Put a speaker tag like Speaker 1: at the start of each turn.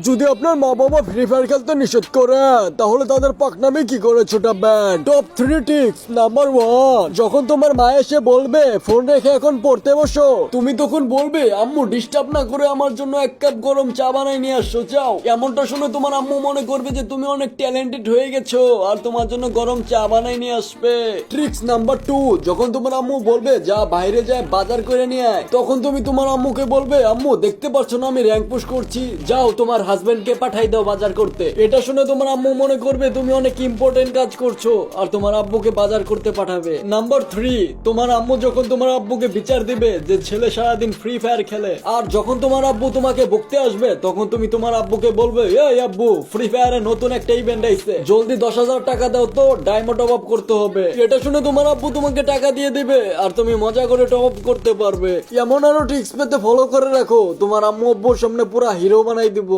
Speaker 1: যদি আপনার মা বাবা ফ্রি ফায়ার খেলতে নিষেধ করে তাহলে তাদের পাকনামি কি করে ছোটাবেন? Top 3 tips. নাম্বার 1, যখন তোমার মা এসে বলবে ফোন রেখে এখন পড়তে বসো, তুমি তখন বলবে আম্মু ডিস্টার্ব না করে আমার জন্য 1 কাপ গরম চা বানাই নিয়ে আসো যাও। এমনটা শুনে তোমার আম্মু মনে করবে যে তুমি অনেক ট্যালেন্টেড হয়ে গেছো আর তোমার জন্য গরম চা বানাই নিয়ে আসবে। ট্রিক্স নাম্বার 2, যখন তোমার আম্মু বলবে যা বাইরে যায় বাজার করে নিয়ে আয়, তখন তুমি তোমার আম্মুকে বলবে আম্মু দেখতে পারছো না আমি র্যাঙ্ক পুশ করছি, যাও তোমার হাজবেন্ডকে পাঠাই দাও বাজার করতে। এটা শুনে তোমার আম্মু মনে করবে তুমি অনেক ইম্পর্টেন্ট কাজ করছো আর তোমার আব্বুকে বাজার করতে পাঠাবে। নাম্বার 3, তোমার আম্মু যখন তোমার আব্বুকে বিচার দিবে যে ছেলে সারাদিন ফ্রি ফায়ার খেলে, আর যখন তোমার আব্বু তোমাকে বকতে আসবে তখন তুমি তোমার আব্বুকে বলবে এই আব্বু ফ্রি ফায়ারে নতুন একটা ইভেন্ট আইছে, জলদি 10,000 টাকা দাও তো ডায়মন্ড টপ আপ করতে হবে। এটা শুনে তোমার আব্বু তোমাকে টাকা দিয়ে দিবে আর তুমি মজা করে টপ আপ করতে পারবে। এমন আরো ট্রিক্স পেতে ফলো করে রাখো, তোমার আম্মু আব্বুর সামনে পুরা হিরো বানাই দিব।